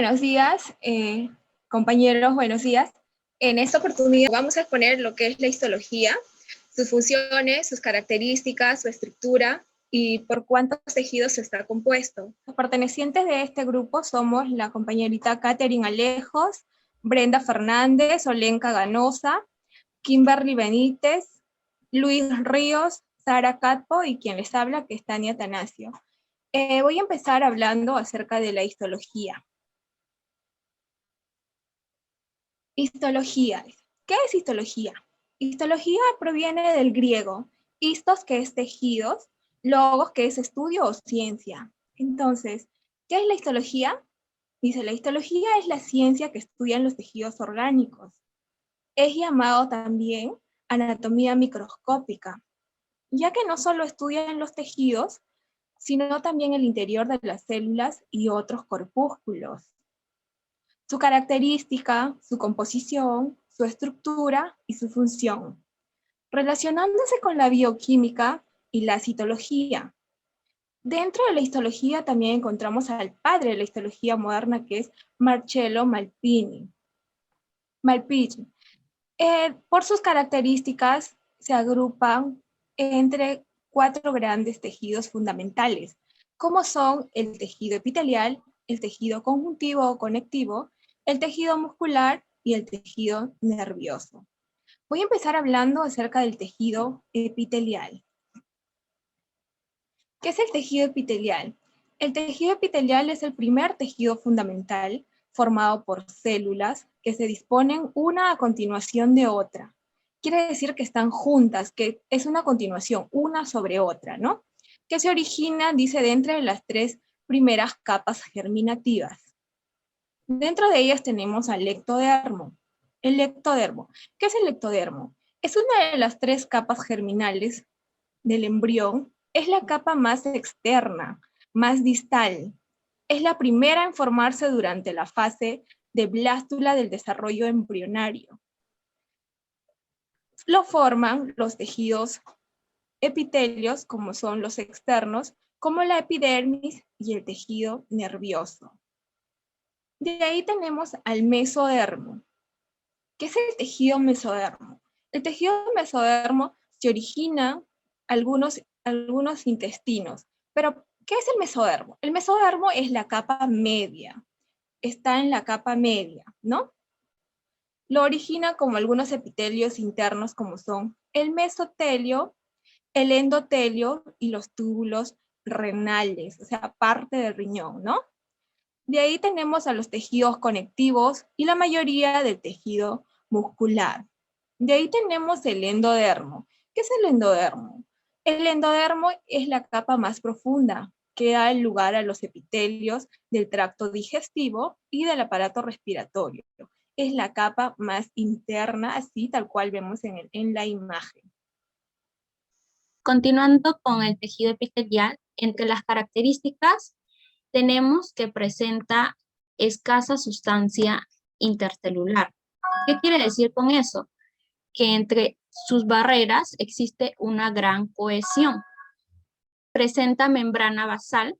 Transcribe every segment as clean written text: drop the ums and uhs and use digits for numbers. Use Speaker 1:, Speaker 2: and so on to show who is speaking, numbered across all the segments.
Speaker 1: Buenos días, compañeros, buenos días. En esta oportunidad vamos a exponer lo que es la histología, sus funciones, sus características, su estructura y por cuántos tejidos está compuesto. Los pertenecientes de este grupo somos la compañerita Catherine Alejos, Brenda Fernández, Olenka Ganosa, Kimberly Benítez, Luis Ríos, Sara Catpo y quien les habla, que es Tania Atanasio. Voy a empezar hablando acerca de la histología. Histología. ¿Qué es histología? Histología proviene del griego, histos, que es tejidos, logos, que es estudio o ciencia. Entonces, ¿qué es la histología? Dice, la histología es la ciencia que estudia los tejidos orgánicos. Es llamado también anatomía microscópica, ya que no solo estudian los tejidos, sino también el interior de las células y otros corpúsculos. Su característica, su composición, su estructura y su función, relacionándose con la bioquímica y la citología. Dentro de la histología también encontramos al padre de la histología moderna, que es Marcello Malpighi. Por sus características se agrupan entre 4 grandes tejidos fundamentales, como son el tejido epitelial, el tejido conjuntivo o conectivo, el tejido muscular y el tejido nervioso. Voy a empezar hablando acerca del tejido epitelial. ¿Qué es el tejido epitelial? El tejido epitelial es el primer tejido fundamental formado por células que se disponen una a continuación de otra. Quiere decir que están juntas, que es una continuación, una sobre otra, ¿no? Que se origina, dice, de entre las 3 primeras capas germinativas. Dentro de ellas tenemos al ectodermo. El ectodermo. ¿Qué es el ectodermo? Es una de las 3 capas germinales del embrión. Es la capa más externa, más distal. Es la primera en formarse durante la fase de blástula del desarrollo embrionario. Lo forman los tejidos epitelios, como son los externos, como la epidermis y el tejido nervioso. De ahí tenemos al mesodermo. ¿Qué es el tejido mesodermo? El tejido mesodermo se origina algunos intestinos. Pero, ¿qué es el mesodermo? El mesodermo es la capa media. Está en la capa media, ¿no? Lo origina como algunos epitelios internos, como son el mesotelio, el endotelio y los túbulos renales, o sea, parte del riñón, ¿no? De ahí tenemos a los tejidos conectivos y la mayoría del tejido muscular. De ahí tenemos el endodermo. ¿Qué es el endodermo? El endodermo es la capa más profunda que da lugar a los epitelios del tracto digestivo y del aparato respiratorio. Es la capa más interna, así tal cual vemos en la imagen.
Speaker 2: Continuando con el tejido epitelial, entre las características tenemos que presenta escasa sustancia intercelular. ¿Qué quiere decir con eso? Que entre sus barreras existe una gran cohesión. Presenta membrana basal.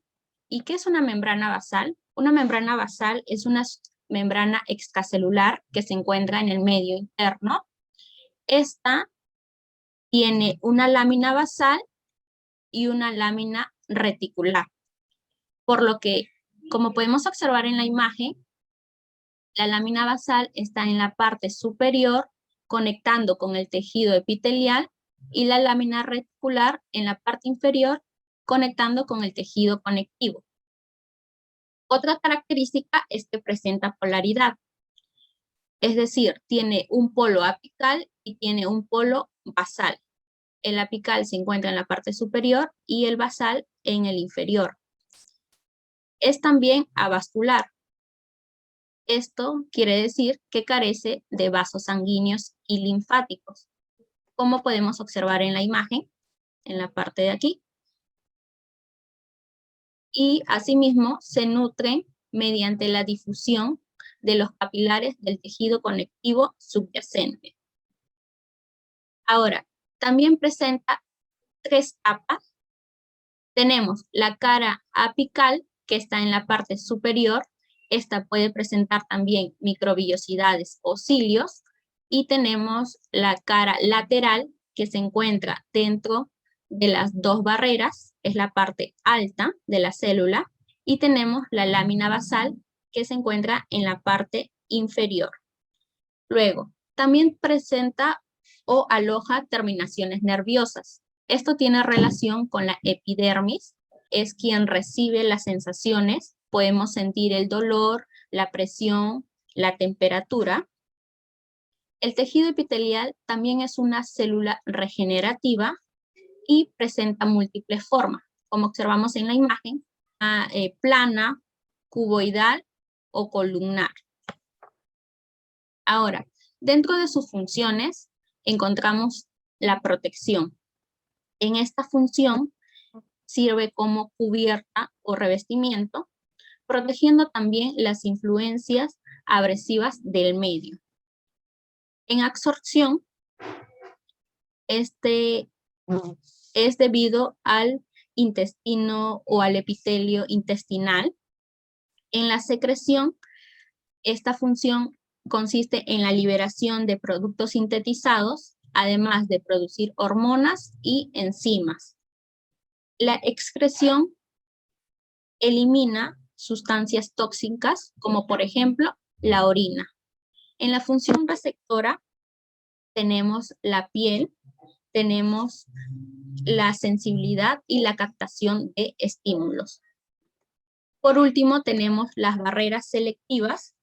Speaker 2: ¿Y qué es una membrana basal? Una membrana basal es una membrana extracelular que se encuentra en el medio interno. Esta tiene una lámina basal y una lámina reticular. Por lo que, como podemos observar en la imagen, la lámina basal está en la parte superior conectando con el tejido epitelial y la lámina reticular en la parte inferior conectando con el tejido conectivo. Otra característica es que presenta polaridad, es decir, tiene un polo apical y tiene un polo basal. El apical se encuentra en la parte superior y el basal en el inferior. Es también avascular. Esto quiere decir que carece de vasos sanguíneos y linfáticos, como podemos observar en la imagen, en la parte de aquí. Y asimismo se nutren mediante la difusión de los capilares del tejido conectivo subyacente. Ahora, también presenta 3 capas. Tenemos la cara apical, que está en la parte superior, Esta puede presentar también microvillosidades o cilios, y tenemos la cara lateral que se encuentra dentro de las dos barreras, es la parte alta de la célula, y tenemos la lámina basal que se encuentra en la parte inferior. Luego, también presenta o aloja terminaciones nerviosas. Esto tiene relación con la epidermis, es quien recibe las sensaciones. Podemos sentir el dolor, la presión, la temperatura. El tejido epitelial también es una célula regenerativa y presenta múltiples formas, como observamos en la imagen, plana, cuboidal o columnar. Ahora, dentro de sus funciones encontramos la protección. En esta función sirve como cubierta o revestimiento, protegiendo también las influencias agresivas del medio. En absorción, este es debido al intestino o al epitelio intestinal. En la secreción, esta función consiste en la liberación de productos sintetizados, además de producir hormonas y enzimas. La excreción elimina sustancias tóxicas, como por ejemplo la orina. En la función receptora tenemos la piel, tenemos la sensibilidad y la captación de estímulos. Por último, tenemos las barreras selectivas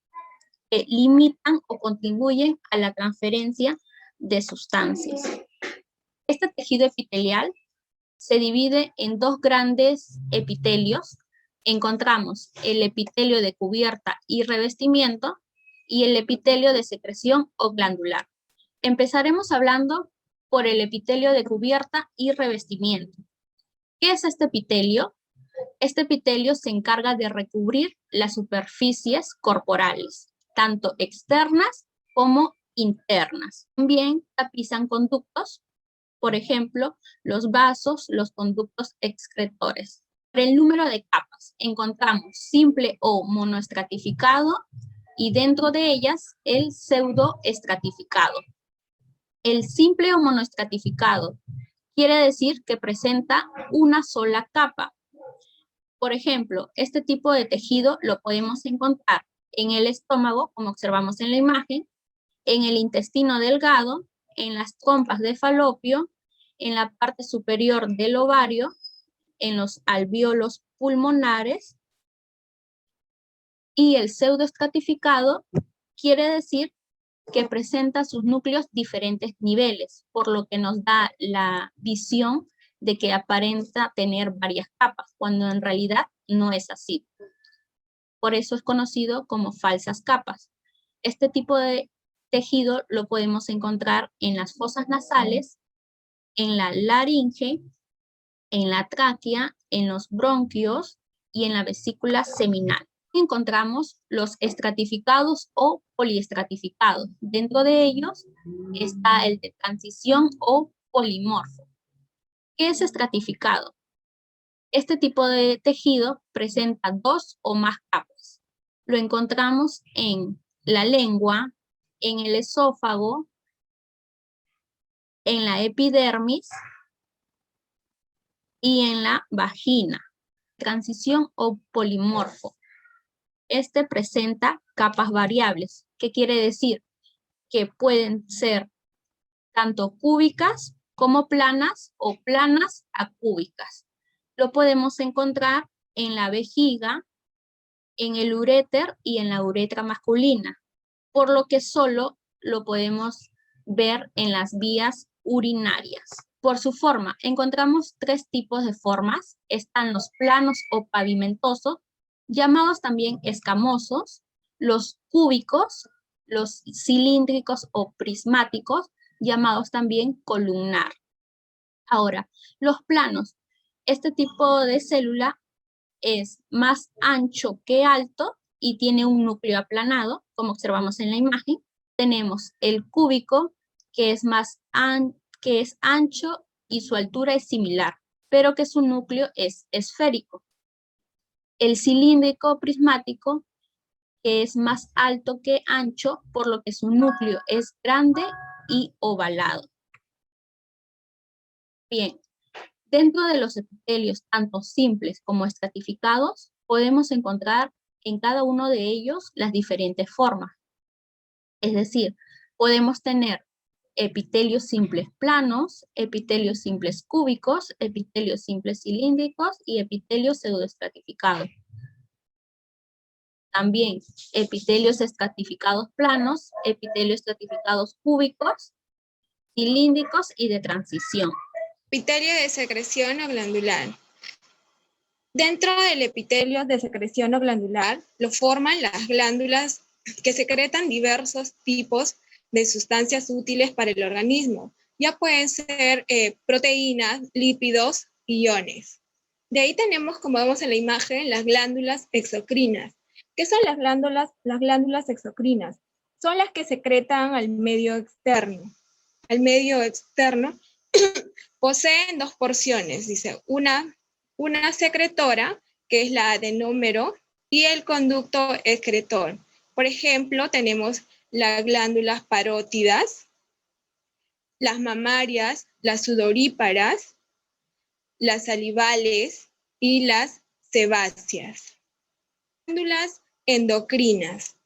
Speaker 2: que limitan o contribuyen a la transferencia de sustancias. Este tejido epitelial se divide en dos grandes epitelios. Encontramos el epitelio de cubierta y revestimiento y el epitelio de secreción o glandular. Empezaremos hablando por el epitelio de cubierta y revestimiento. ¿Qué es este epitelio? Este epitelio se encarga de recubrir las superficies corporales, tanto externas como internas. También tapizan conductos, por ejemplo, los vasos, los conductos excretores. Por el número de capas, encontramos simple o monoestratificado y dentro de ellas el pseudoestratificado. El simple o monoestratificado quiere decir que presenta una sola capa. Por ejemplo, este tipo de tejido lo podemos encontrar en el estómago, como observamos en la imagen, en el intestino delgado, en las trompas de falopio, en la parte superior del ovario, en los alvéolos pulmonares, y el pseudoestratificado quiere decir que presenta sus núcleos diferentes niveles, por lo que nos da la visión de que aparenta tener varias capas, cuando en realidad no es así. Por eso es conocido como falsas capas. Este tipo de tejido lo podemos encontrar en las fosas nasales, en la laringe, en la tráquea, en los bronquios y en la vesícula seminal. Encontramos los estratificados o poliestratificados. Dentro de ellos está el de transición o polimorfo. ¿Qué es estratificado? Este tipo de tejido presenta dos o más capas. Lo encontramos en la lengua, en el esófago, en la epidermis y en la vagina. Transición o polimorfo. Este presenta capas variables. ¿Qué quiere decir? Que pueden ser tanto cúbicas como planas o planas acúbicas. Lo podemos encontrar en la vejiga, en el uréter y en la uretra masculina, por lo que solo lo podemos ver en las vías urinarias. Por su forma, encontramos tres tipos de formas. Están los planos o pavimentosos, llamados también escamosos, los cúbicos, los cilíndricos o prismáticos, llamados también columnar. Ahora, los planos. Este tipo de célula es más ancho que alto y tiene un núcleo aplanado, como observamos en la imagen. Tenemos el cúbico, que es ancho y su altura es similar, pero que su núcleo es esférico. El cilíndrico prismático que es más alto que ancho, por lo que su núcleo es grande y ovalado. Bien, dentro de los epitelios, tanto simples como estratificados, podemos encontrar en cada uno de ellos las diferentes formas. Es decir, podemos tener epitelios simples planos, epitelios simples cúbicos, epitelios simples cilíndricos y epitelios pseudoestratificados. También epitelios estratificados planos, epitelios estratificados cúbicos, cilíndricos y de transición.
Speaker 1: Epitelio de secreción o glandular. Dentro del epitelio de secreción o glandular lo forman las glándulas que secretan diversos tipos de sustancias útiles para el organismo. Ya pueden ser proteínas, lípidos, iones. De ahí tenemos, como vemos en la imagen, las glándulas exocrinas. ¿Qué son las glándulas? Las glándulas exocrinas son las que secretan al medio externo. Al medio externo poseen dos porciones, dice, una secretora, que es la adenómero, y el conducto excretor. Por ejemplo, tenemos las glándulas parótidas, las mamarias, las sudoríparas, las salivales y las sebáceas. Glándulas endocrinas.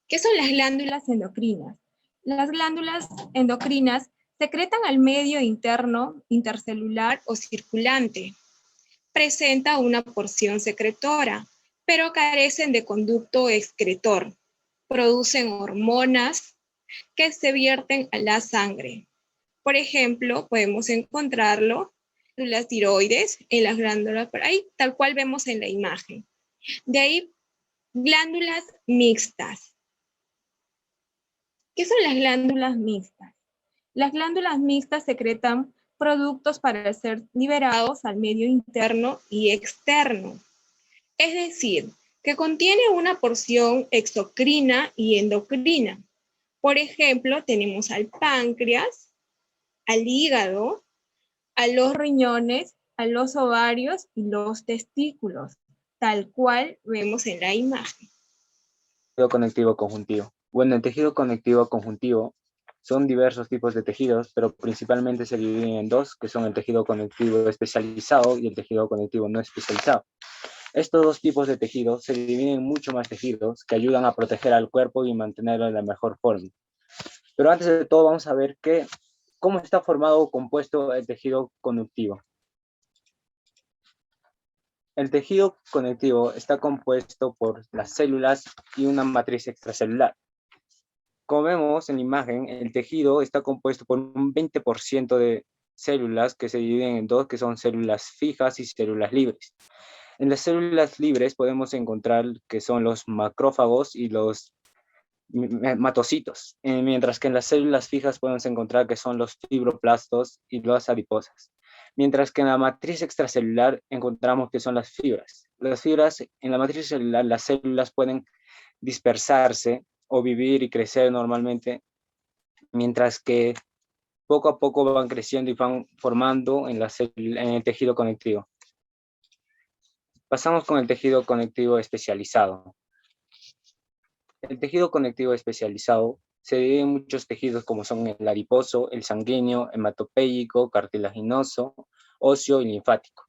Speaker 1: ¿Qué son las glándulas endocrinas? Las glándulas endocrinas secretan al medio interno, intercelular o circulante. Presenta una porción secretora, pero carecen de conducto excretor. Producen hormonas que se vierten a la sangre. Por ejemplo, podemos encontrarlo en las tiroides, en las glándulas, por ahí, tal cual vemos en la imagen. De ahí, glándulas mixtas. ¿Qué son las glándulas mixtas? Las glándulas mixtas secretan productos para ser liberados al medio interno y externo. Es decir, que contiene una porción exocrina y endocrina. Por ejemplo, tenemos al páncreas, al hígado, a los riñones, a los ovarios y los testículos, tal cual vemos en la imagen.
Speaker 3: Tejido conectivo conjuntivo. Bueno, el tejido conectivo conjuntivo son diversos tipos de tejidos, pero principalmente se dividen en dos, que son el tejido conectivo especializado y el tejido conectivo no especializado. Estos dos tipos de tejidos se dividen en mucho más tejidos que ayudan a proteger al cuerpo y mantenerlo en la mejor forma. Pero antes de todo vamos a ver cómo está formado o compuesto el tejido conectivo. El tejido conectivo está compuesto por las células y una matriz extracelular. Como vemos en la imagen, el tejido está compuesto por un 20% de células que se dividen en dos, que son células fijas y células libres. En las células libres podemos encontrar que son los macrófagos y los hematocitos, mientras que en las células fijas podemos encontrar que son los fibroblastos y las adiposas. Mientras que en la matriz extracelular encontramos que son las fibras. Las fibras, en la matriz celular, las células pueden dispersarse o vivir y crecer normalmente, mientras que poco a poco van creciendo y van formando en el tejido conectivo. Pasamos con el tejido conectivo especializado. El tejido conectivo especializado se divide en muchos tejidos como son el adiposo, el sanguíneo, hematopéyico, cartilaginoso, óseo y linfático.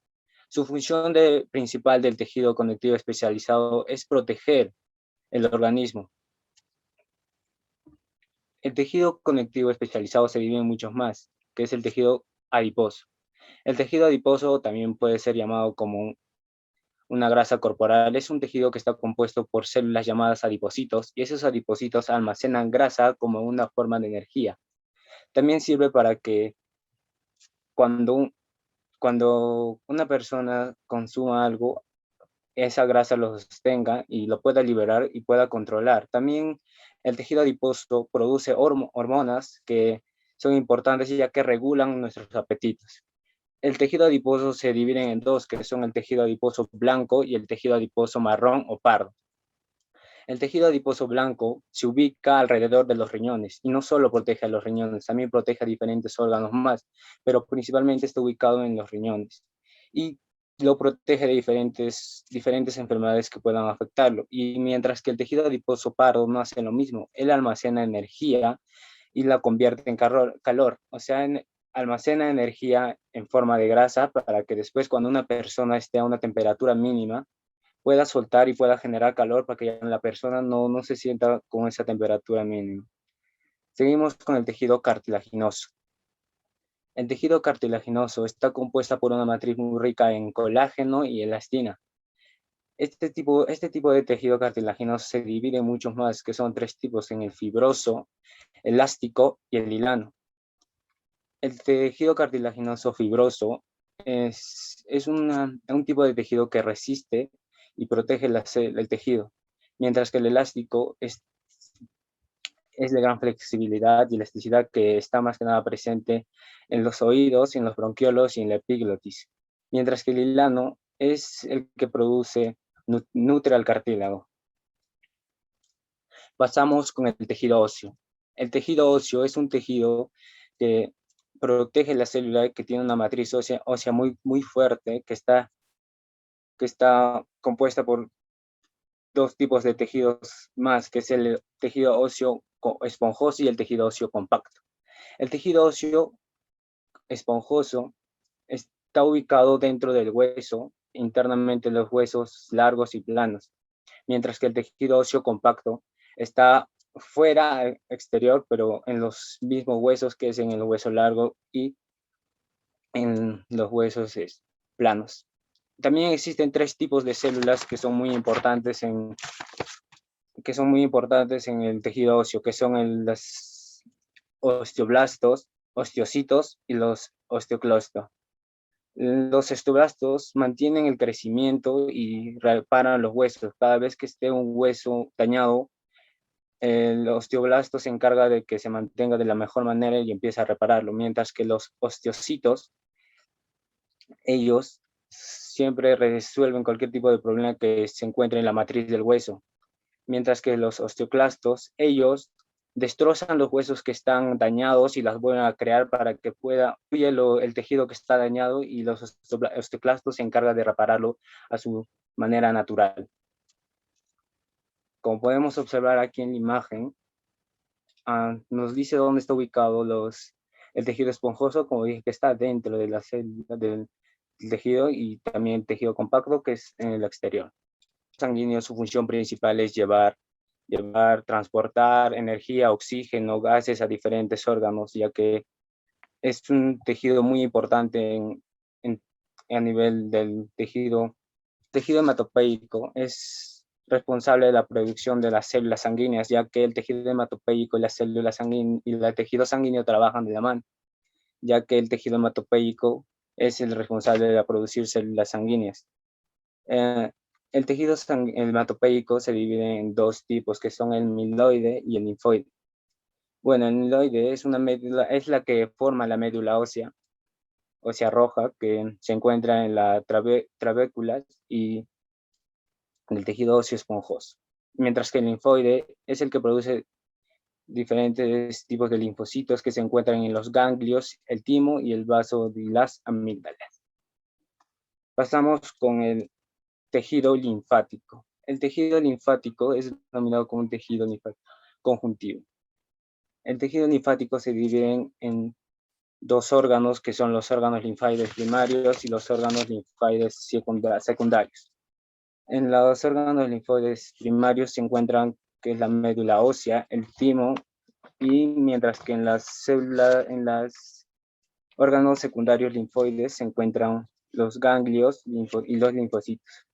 Speaker 3: Su función principal del tejido conectivo especializado es proteger el organismo. El tejido conectivo especializado se divide en muchos más, que es el tejido adiposo. El tejido adiposo también puede ser llamado como una grasa corporal. Es un tejido que está compuesto por células llamadas adipocitos, y esos adipocitos almacenan grasa como una forma de energía. También sirve para que cuando una persona consuma algo, esa grasa lo sostenga y lo pueda liberar y pueda controlar. También el tejido adiposo produce hormonas que son importantes ya que regulan nuestros apetitos. El tejido adiposo se divide en dos, que son el tejido adiposo blanco y el tejido adiposo marrón o pardo. El tejido adiposo blanco se ubica alrededor de los riñones y no solo protege a los riñones, también protege a diferentes órganos más, pero principalmente está ubicado en los riñones. Y lo protege de diferentes enfermedades que puedan afectarlo. Y mientras que el tejido adiposo pardo no hace lo mismo, él almacena energía y la convierte en calor. O sea, almacena energía en forma de grasa para que después, cuando una persona esté a una temperatura mínima, pueda soltar y pueda generar calor para que la persona no se sienta con esa temperatura mínima. Seguimos con el tejido cartilaginoso. El tejido cartilaginoso está compuesta por una matriz muy rica en colágeno y elastina. Este tipo de tejido cartilaginoso se divide en muchos más, que son 3 tipos, en el fibroso, elástico y el hilano. El tejido cartilaginoso fibroso es un tipo de tejido que resiste y protege el tejido, mientras que el elástico es de gran flexibilidad y elasticidad, que está más que nada presente en los oídos, en los bronquiolos y en la epiglotis, mientras que el hilano es el que nutre al cartílago. Pasamos con el tejido óseo. El tejido óseo es un tejido que protege la célula, que tiene una matriz ósea muy, muy fuerte, que está compuesta por 2 tipos de tejidos más, que es el tejido óseo esponjoso y el tejido óseo compacto. El tejido óseo esponjoso está ubicado dentro del hueso, internamente en los huesos largos y planos, mientras que el tejido óseo compacto está fuera, exterior, pero en los mismos huesos, que es en el hueso largo y en los huesos planos. También existen 3 tipos de células que son muy importantes en el tejido óseo, que son los osteoblastos, osteocitos y los osteoclastos. Los osteoblastos mantienen el crecimiento y reparan los huesos. Cada vez que esté un hueso dañado, el osteoblasto se encarga de que se mantenga de la mejor manera y empieza a repararlo, mientras que los osteocitos, ellos siempre resuelven cualquier tipo de problema que se encuentre en la matriz del hueso, mientras que los osteoclastos, ellos destrozan los huesos que están dañados y las vuelven a crear para que pueda el tejido que está dañado, y los osteoclastos se encargan de repararlo a su manera natural. Como podemos observar aquí en la imagen, nos dice dónde está ubicado el tejido esponjoso, como dije, que está dentro de la célula del tejido, y también el tejido compacto, que es en el exterior. Sanguíneo, su función principal es transportar energía, oxígeno, gases a diferentes órganos, ya que es un tejido muy importante a nivel del tejido hematopeico. Es responsable de la producción de las células sanguíneas, ya que el tejido hematopeico y las células sanguíneas y el tejido sanguíneo trabajan de la mano, ya que el tejido hematopeico es el responsable de producir células sanguíneas. El tejido hematopeico se divide en 2 tipos, que son el mieloide y el linfoide. Bueno, el mieloide es la que forma la médula ósea roja, que se encuentra en la trabéculas y en el tejido óseo esponjoso, mientras que el linfoide es el que produce diferentes tipos de linfocitos que se encuentran en los ganglios, el timo y el vaso de las amígdalas. Pasamos con el tejido linfático. El tejido linfático es denominado como un tejido linfático conjuntivo. El tejido linfático se divide en 2 órganos, que son los órganos linfáticos primarios y los órganos linfáticos secundarios. En los órganos linfáticos primarios se encuentran, que es la médula ósea, el timo, y mientras que en los órganos secundarios linfoides se encuentran los ganglios y los linfocitos.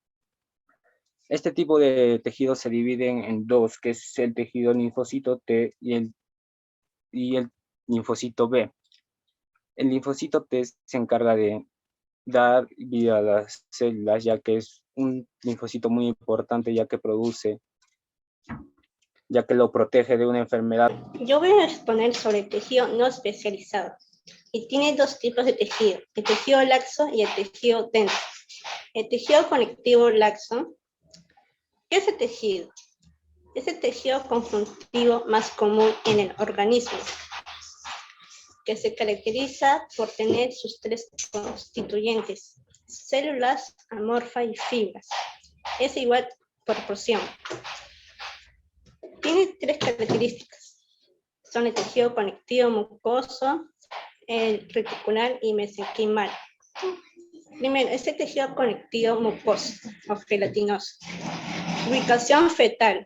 Speaker 3: Este tipo de tejidos se dividen en 2, que es el tejido linfocito T y el linfocito B. El linfocito T se encarga de dar vida a las células, ya que es un linfocito muy importante, ya que lo protege de una enfermedad.
Speaker 4: Yo voy a exponer sobre el tejido no especializado, y tiene 2 tipos de tejido, el tejido laxo y el tejido denso. El tejido conectivo laxo, ¿qué es el tejido? Es el tejido conjuntivo más común en el organismo, que se caracteriza por tener sus 3 constituyentes: células amorfas y fibras. Es igual proporción. Tiene tres características. Son el tejido conectivo mucoso, el reticular y mesenquimal. Primero, este tejido conectivo mucoso o gelatinoso. Ubicación fetal.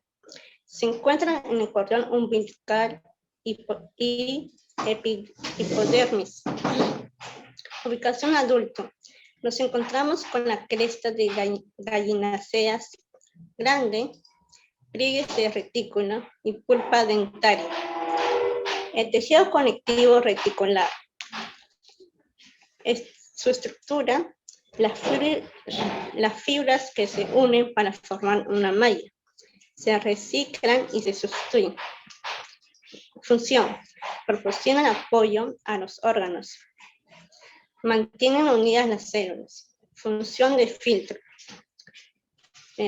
Speaker 4: Se encuentra en el cordón umbilical y hipodermis. Ubicación adulto. Nos encontramos con la cresta de gallináceas grande, pliegues de retículo y pulpa dentaria. El tejido conectivo reticular. Su estructura, las fibras que se unen para formar una malla, se reciclan y se sustituyen. Función, proporcionan apoyo a los órganos. Mantienen unidas las células. Función de filtro.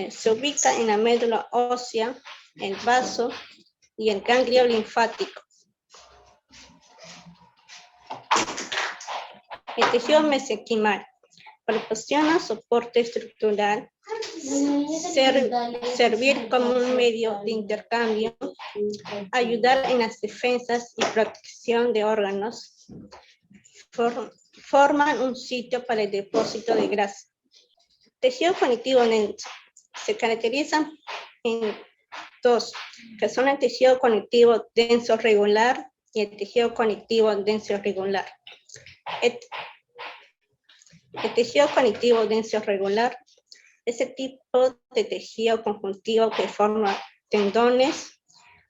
Speaker 4: Se ubica en la médula ósea, el vaso y el ganglio linfático. El tejido mesenquimal proporciona soporte estructural, servir como un medio de intercambio, ayudar en las defensas y protección de órganos, forman un sitio para el depósito de grasa. Tejido conectivo denso se caracterizan en dos, que son el tejido conectivo denso regular y el tejido conectivo denso irregular. El tejido conectivo denso regular es el tipo de tejido conjuntivo que forma tendones,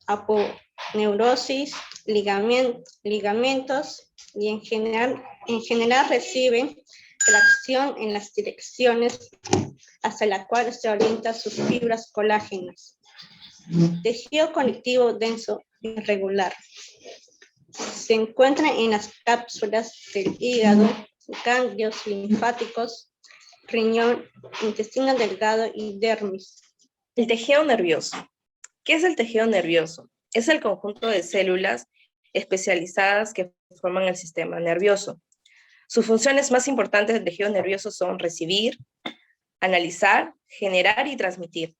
Speaker 4: aponeurosis, ligamentos y en general reciben tracción en las direcciones hacia la cual se orientan sus fibras colágenas. Tejido conectivo denso irregular. Se encuentra en las cápsulas del hígado, ganglios linfáticos, riñón, intestino delgado y dermis.
Speaker 5: El tejido nervioso. ¿Qué es el tejido nervioso? Es el conjunto de células especializadas que forman el sistema nervioso. Sus funciones más importantes del tejido nervioso son recibir, analizar, generar y transmitir.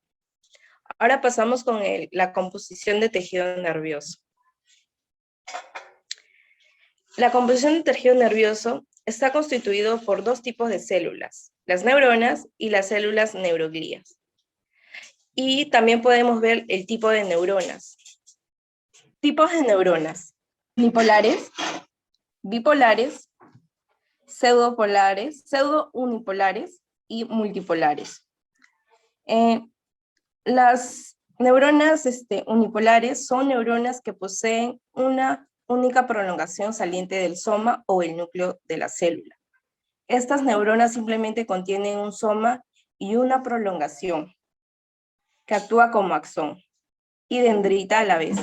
Speaker 5: Ahora pasamos con la composición de tejido nervioso. La composición del tejido nervioso está constituido por dos tipos de células, las neuronas y las células neuroglías. Y también podemos ver el tipo de neuronas. Tipos de neuronas: unipolares, bipolares, pseudopolares, pseudounipolares y multipolares. Las neuronas unipolares son neuronas que poseen una única prolongación saliente del soma o el núcleo de la célula. Estas neuronas simplemente contienen un soma y una prolongación que actúa como axón y dendrita a la vez.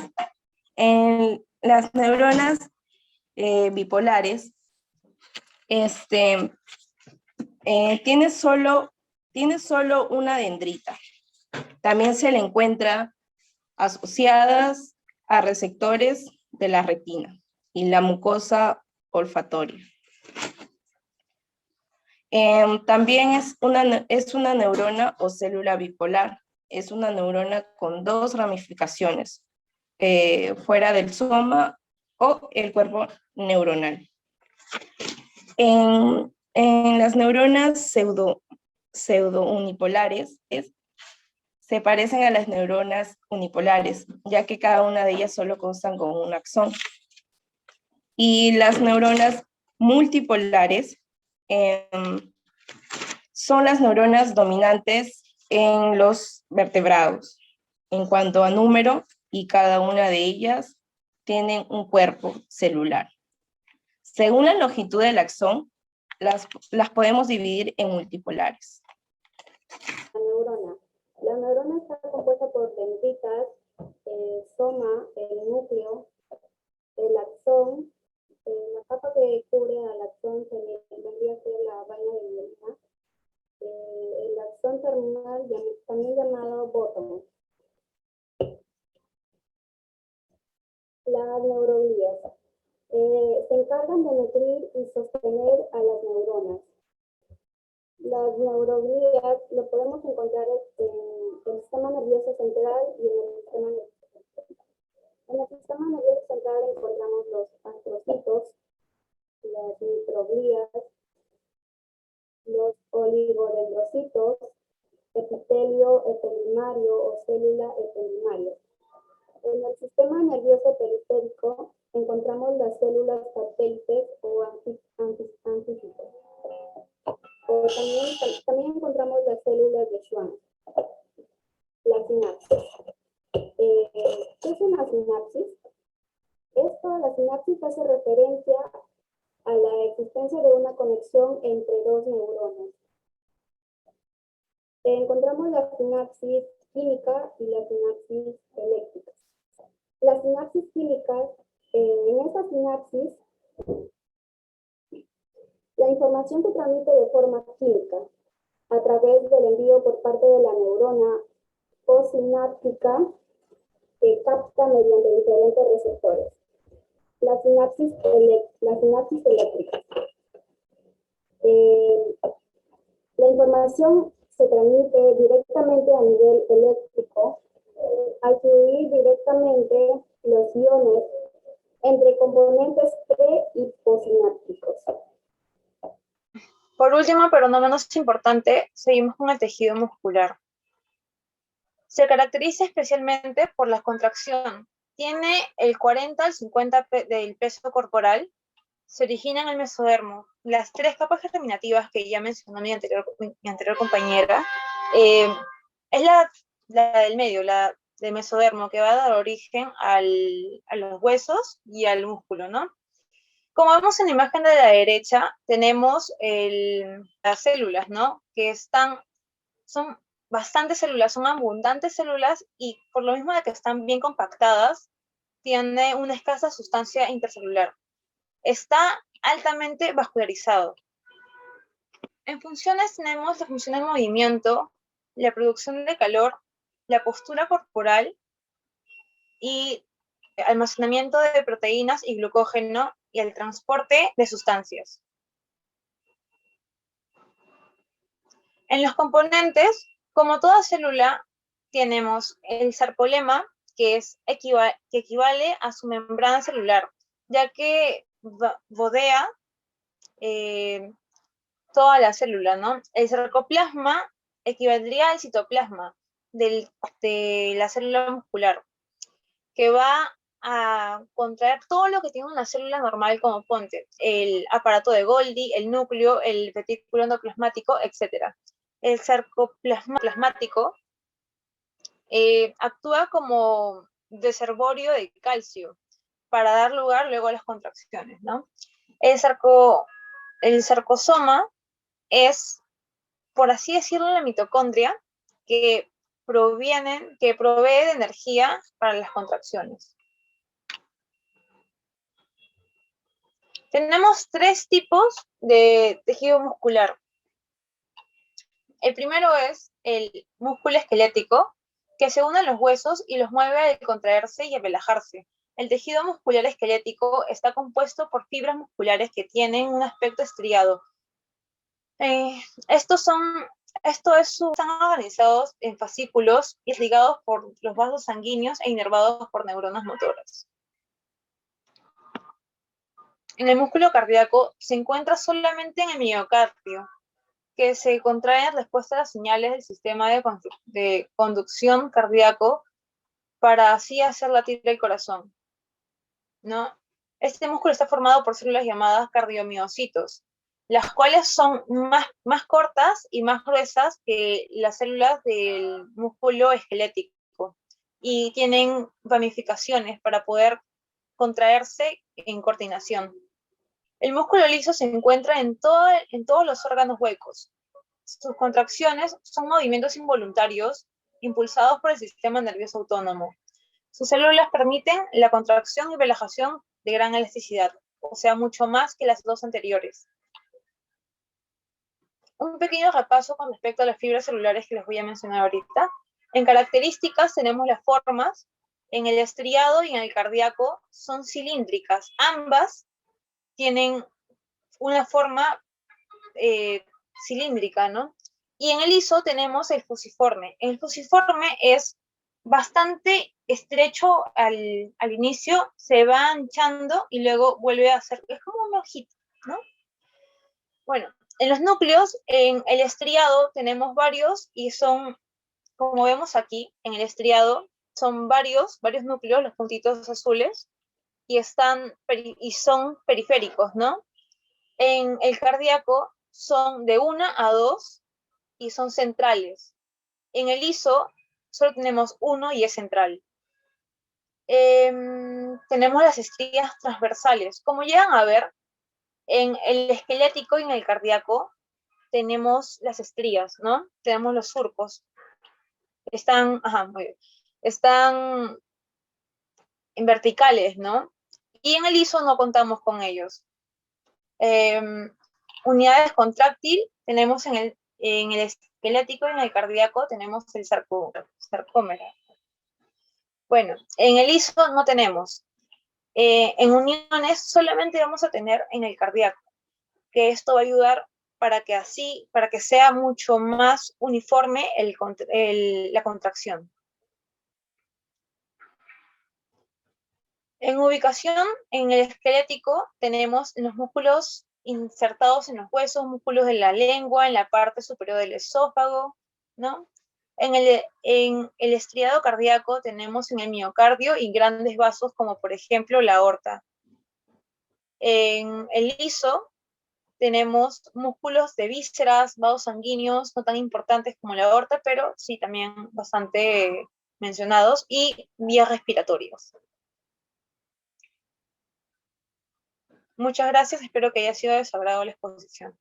Speaker 5: En las neuronas bipolares, tiene solo una dendrita. También se le encuentra asociadas a receptores de la retina y la mucosa olfatoria. También es una neurona o célula bipolar. Es una neurona con dos ramificaciones, fuera del soma o el cuerpo neuronal. En las neuronas pseudounipolares se parecen a las neuronas unipolares, ya que cada una de ellas solo constan con un axón. Y las neuronas multipolares son las neuronas dominantes en los vertebrados en cuanto a número, y cada una de ellas tienen un cuerpo celular. Según la longitud del axón, las podemos dividir en multipolares.
Speaker 6: La neurona está compuesta por dendritas, soma, el núcleo, el axón, la capa que cubre al axón vendría a ser la vaina de mielina, el axón terminal, también llamado bótomo. Las neuroglías se encargan de nutrir y sostener a las neuronas. Las neuroglías lo podemos encontrar en el sistema nervioso central y en el sistema nervioso central. En el sistema nervioso central encontramos los astrocitos, las microglías, los oligodendrocitos, epitelio ependimarios o célula ependimarios. En el sistema nervioso periférico encontramos las células satélites o antícitos. O también encontramos las células de Schwann. La sinapsis. ¿Qué es una sinapsis? La sinapsis hace referencia a la existencia de una conexión entre dos neuronas. Encontramos la sinapsis química y la sinapsis eléctrica. Las sinapsis químicas, en esta sinapsis, la información se transmite de forma química a través del envío por parte de la neurona postsináptica que capta mediante diferentes receptores. La sinapsis eléctrica. La información se transmite directamente a nivel eléctrico al fluir directamente los iones entre componentes pre- y postsinápticos.
Speaker 7: Por último, pero no menos importante, seguimos con el tejido muscular. Se caracteriza especialmente por la contracción. Tiene el 40 al 50 del peso corporal. Se origina en el mesodermo. Las tres capas germinativas que ya mencionó mi anterior compañera, es la del medio, la del mesodermo, que va a dar origen a los huesos y al músculo, ¿no? Como vemos en la imagen de la derecha, tenemos las células, ¿no? Que son bastantes células, son abundantes células y por lo mismo de que están bien compactadas, tiene una escasa sustancia intercelular. Está altamente vascularizado. En funciones tenemos la función del movimiento, la producción de calor, la postura corporal y almacenamiento de proteínas y glucógeno y el transporte de sustancias. En los componentes, como toda célula, tenemos el sarcolema, que equivale a su membrana celular, ya que bodea toda la célula, ¿no? El sarcoplasma equivaldría al citoplasma de la célula muscular, que va a contraer todo lo que tiene una célula normal, como ponte el aparato de Golgi, el núcleo, el retículo endoplasmático, etc. El sarcoplasmático actúa como reservorio de calcio para dar lugar luego a las contracciones, ¿no? El sarcosoma es, por así decirlo, la mitocondria que provee de energía para las contracciones. Tenemos tres tipos de tejido muscular. El primero es el músculo esquelético, que se une a los huesos y los mueve al contraerse y a relajarse. El tejido muscular esquelético está compuesto por fibras musculares que tienen un aspecto estriado. Están organizados en fascículos irrigados por los vasos sanguíneos e inervados por neuronas motoras. En el músculo cardíaco se encuentra solamente en el miocardio, que se contrae en respuesta a las señales del sistema de conducción cardíaco para así hacer latir el corazón, ¿no? Este músculo está formado por células llamadas cardiomiocitos, las cuales son más cortas y más gruesas que las células del músculo esquelético y tienen ramificaciones para poder contraerse en coordinación. El músculo liso se encuentra en todos los órganos huecos. Sus contracciones son movimientos involuntarios impulsados por el sistema nervioso autónomo. Sus células permiten la contracción y relajación de gran elasticidad, o sea, mucho más que las dos anteriores. Un pequeño repaso con respecto a las fibras celulares que les voy a mencionar ahorita. En características tenemos las formas. En el estriado y en el cardíaco son cilíndricas. Ambas tienen una forma cilíndrica, ¿no? Y en el liso tenemos el fusiforme. El fusiforme es bastante estrecho al inicio, se va anchando y luego vuelve a ser, es como una hojita, ¿no? Bueno, en los núcleos, en el estriado tenemos varios y son, como vemos aquí, en el estriado, son varios núcleos, los puntitos azules, y son periféricos, ¿no? En el cardíaco son de 1 a 2 y son centrales. En el liso solo tenemos uno y es central. Tenemos las estrías transversales. Como llegan a ver, en el esquelético y en el cardíaco tenemos las estrías, ¿no? Tenemos los surcos. Están en verticales, ¿no? Y en el liso no contamos con ellos. Unidades contráctil tenemos en el esquelético y en el cardíaco tenemos el sarcómero. Bueno, en el liso no tenemos. En uniones solamente vamos a tener en el cardíaco, que esto va a ayudar para que sea mucho más uniforme la contracción. En ubicación, en el esquelético tenemos los músculos insertados en los huesos, músculos de la lengua, en la parte superior del esófago, ¿no? En el estriado cardíaco tenemos en el miocardio y grandes vasos como por ejemplo la aorta. En el liso tenemos músculos de vísceras, vasos sanguíneos, no tan importantes como la aorta, pero sí también bastante mencionados, y vías respiratorias. Muchas gracias, espero que haya sido de su agrado la exposición.